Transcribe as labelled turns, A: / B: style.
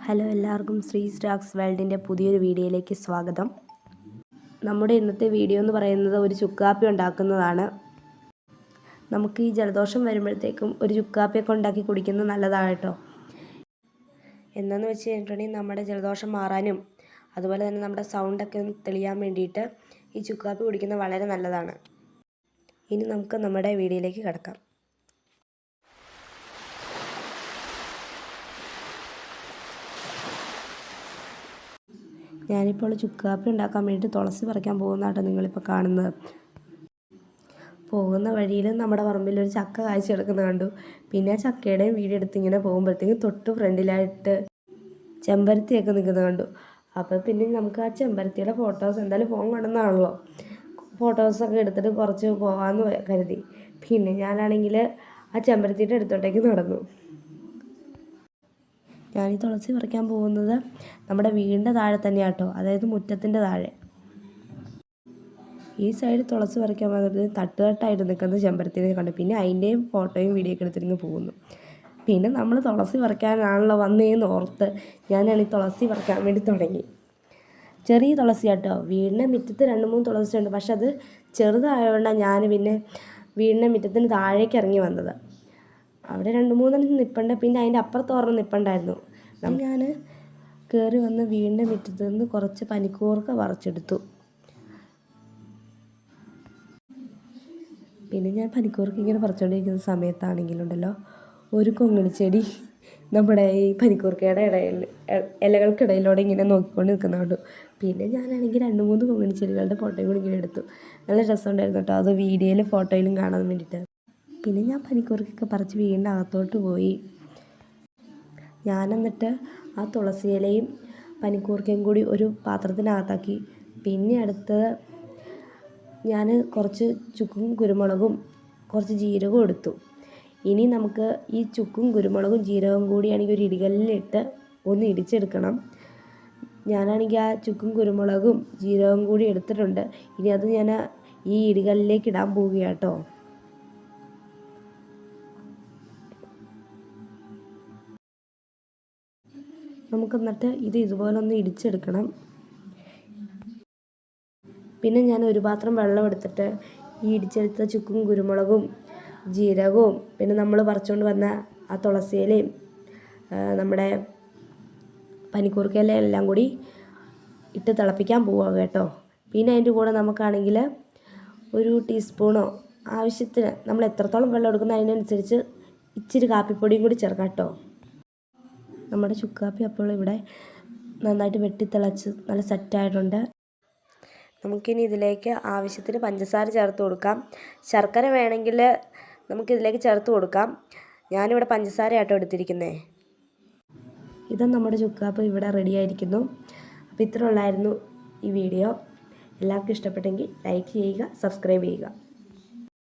A: Hello, എല്ലാവർക്കും Shri stacks വേൾഡിൻ്റെ പുതിയൊരു വീഡിയോയിലേക്ക് സ്വാഗതം. നമ്മുടെ ഇന്നത്തെ വീഡിയോ എന്ന് പറയുന്നത് ഒരു ചുക്കാപ്പി ഉണ്ടാക്കുന്നതാണ്. നമുക്ക് ഈ ജലദോഷം വരുമ്പോഴത്തേക്കും ഒരു ചുക്കാപ്പിയൊക്കെ ഉണ്ടാക്കി കുടിക്കുന്നത് നല്ലതാണ് കേട്ടോ. എന്താണെന്ന് വെച്ച് കഴിഞ്ഞിട്ടുണ്ടെങ്കിൽ നമ്മുടെ ജലദോഷം മാറാനും അതുപോലെ തന്നെ നമ്മുടെ സൗണ്ടൊക്കെ ഒന്ന് തെളിയാൻ വേണ്ടിയിട്ട് ഈ ചുക്കാപ്പി കുടിക്കുന്നത് വളരെ നല്ലതാണ്. ഇനി നമുക്ക് നമ്മുടെ വീഡിയോയിലേക്ക് കിടക്കാം. ഞാനിപ്പോൾ ചുക്കാപ്പി ഉണ്ടാക്കാൻ വേണ്ടി തുളസി പറിക്കാൻ പോകുന്നതാട്ടോ നിങ്ങളിപ്പോൾ കാണുന്നത്. പോകുന്ന വഴിയിൽ നമ്മുടെ പറമ്പിലൊരു ചക്ക കായ്ച്ചു കിടക്കുന്നത് കണ്ടു. പിന്നെ ആ ചക്കയുടെയും വീഡിയോ എടുത്ത് ഇങ്ങനെ പോകുമ്പോഴത്തേക്കും തൊട്ട് ഫ്രണ്ടിലായിട്ട് ചെമ്പരത്തിയൊക്കെ നിൽക്കുന്നത് കണ്ടു. അപ്പോൾ പിന്നെ നമുക്ക് ആ ചെമ്പരത്തിയുടെ ഫോട്ടോസ് എന്തായാലും ഫോൺ കൊണ്ടുവന്നാണല്ലോ, ഫോട്ടോസൊക്കെ എടുത്തിട്ട് കുറച്ച് പോകാമെന്ന് കരുതി. പിന്നെ ഞാനാണെങ്കിൽ ആ ചെമ്പരത്തിയുടെ അടുത്തോട്ടേക്ക് നടന്നു. ഞാനീ തുളസി പറിക്കാൻ പോകുന്നത് നമ്മുടെ വീടിൻ്റെ താഴെ തന്നെയാണ് കേട്ടോ, അതായത് മുറ്റത്തിൻ്റെ താഴെ. ഈ സൈഡ് തുളസി പറിക്കാൻ പോകുന്നത് തട്ടുതട്ടായിട്ട് നിൽക്കുന്ന ചെമ്പരത്തിനെ കണ്ടു. പിന്നെ അതിൻ്റെയും ഫോട്ടോയും വീഡിയോ ഒക്കെ എടുത്തിട്ട് പോകുന്നു. പിന്നെ നമ്മൾ തുളസി പറിക്കാനാണല്ലോ വന്നേന്ന് ഓർത്ത് ഞാനാണെങ്കിൽ തുളസി പറിക്കാൻ വേണ്ടി തുടങ്ങി. ചെറിയ തുളസി കേട്ടോ, വീടിൻ്റെ മുറ്റത്ത് 2-3 തുളസി ഉണ്ട്. പക്ഷെ അത് ചെറുതായതുകൊണ്ടാണ് ഞാൻ പിന്നെ വീടിൻ്റെ മുറ്റത്തിന് താഴേക്ക് ഇറങ്ങി വന്നത്. അവിടെ 2-3 നിൽപ്പുണ്ട്, പിന്നെ അതിൻ്റെ അപ്പുറത്തോർന്ന് നിൽപ്പുണ്ടായിരുന്നു. ഞാൻ കയറി വന്ന് വീടിൻ്റെ മുറ്റത്ത് നിന്ന് കുറച്ച് പനിക്കൂർക്ക പറിച്ചെടുത്തു. പിന്നെ ഞാൻ പനിക്കൂർക്ക ഇങ്ങനെ പറിച്ചുകൊണ്ടിരിക്കുന്ന സമയത്താണെങ്കിലുണ്ടല്ലോ ഒരു കൊങ്ങിണിച്ചെടി നമ്മുടെ ഈ പനിക്കൂർക്കയുടെ ഇലകൾക്കിടയിലൂടെ ഇങ്ങനെ നോക്കിക്കൊണ്ട് നിൽക്കുന്നുണ്ട്. പിന്നെ ഞാനാണെങ്കിൽ 2-3 കൊങ്ങിണിച്ചെടികളുടെ ഫോട്ടോയും കൂടി ഇങ്ങനെ എടുത്തു. നല്ല രസമുണ്ടായിരുന്നു കേട്ടോ, അത് വീഡിയോയിലും ഫോട്ടോയിലും കാണാൻ വേണ്ടിയിട്ട്. പിന്നെ ഞാൻ പനിക്കൂർക്കൊക്കെ പറിച്ച് വീടിൻ്റെ അകത്തോട്ട് പോയി. ഞാനെന്നിട്ട് ആ തുളസി ഇലയും പനിക്കൂർക്കയും കൂടി ഒരു പാത്രത്തിനകത്താക്കി. പിന്നെ അടുത്തത് ഞാൻ കുറച്ച് ചുക്കും കുരുമുളകും കുറച്ച് ജീരകവും എടുത്തു. ഇനി നമുക്ക് ഈ ചുക്കും കുരുമുളകും ജീരകവും കൂടിയാണെങ്കിൽ ഒരു ഇടികല്ലിലിട്ട് ഒന്ന് ഇടിച്ചെടുക്കണം. ഞാനാണെങ്കിൽ ആ ചുക്കും കുരുമുളകും ജീരകവും കൂടി എടുത്തിട്ടുണ്ട്. ഇനി അത് ഞാൻ ഈ ഇടികല്ലിലേക്ക് ഇടാൻ പോവുകയാണ് കേട്ടോ. നമുക്കെന്നിട്ട് ഇതുപോലെ ഒന്ന് ഇടിച്ചെടുക്കണം. പിന്നെ ഞാൻ ഒരു പാത്രം വെള്ളം എടുത്തിട്ട് ഈ ഇടിച്ചെടുത്ത ചുക്കും കുരുമുളകും ജീരകവും പിന്നെ നമ്മൾ പറിച്ചുകൊണ്ട് വന്ന ആ തുളസിയിലയും നമ്മുടെ പനിക്കൂർക്കയിലയും എല്ലാം കൂടി ഇട്ട് തിളപ്പിക്കാൻ പോവുക കേട്ടോ. പിന്നെ അതിൻ്റെ കൂടെ നമുക്കാണെങ്കിൽ ഒരു ടീസ്പൂണോ ആവശ്യത്തിന് നമ്മൾ എത്രത്തോളം വെള്ളം എടുക്കുന്ന അതിനനുസരിച്ച് ഇച്ചിരി കാപ്പിപ്പൊടിയും കൂടി ചേർക്കാം കേട്ടോ. നമ്മുടെ ചുക്കാപ്പി അപ്പോൾ ഇവിടെ നന്നായിട്ട് വെട്ടിത്തിളച്ച് നല്ല സെറ്റായിട്ടുണ്ട്. നമുക്കിനി ഇതിലേക്ക് ആവശ്യത്തിന് പഞ്ചസാര ചേർത്ത് കൊടുക്കാം. ശർക്കര വേണമെങ്കിൽ നമുക്കിതിലേക്ക് ചേർത്ത് കൊടുക്കാം. ഞാനിവിടെ പഞ്ചസാര ആട്ടോ എടുത്തിരിക്കുന്നത്. ഇത് നമ്മുടെ ചുക്കാപ്പി ഇവിടെ റെഡി ആയിരിക്കുന്നു. അപ്പോൾ ഇത്ര ഉള്ളായിരുന്നു ഈ വീഡിയോ. എല്ലാവർക്കും ഇഷ്ടപ്പെട്ടെങ്കിൽ ലൈക്ക് ചെയ്യുക, സബ്സ്ക്രൈബ് ചെയ്യുക.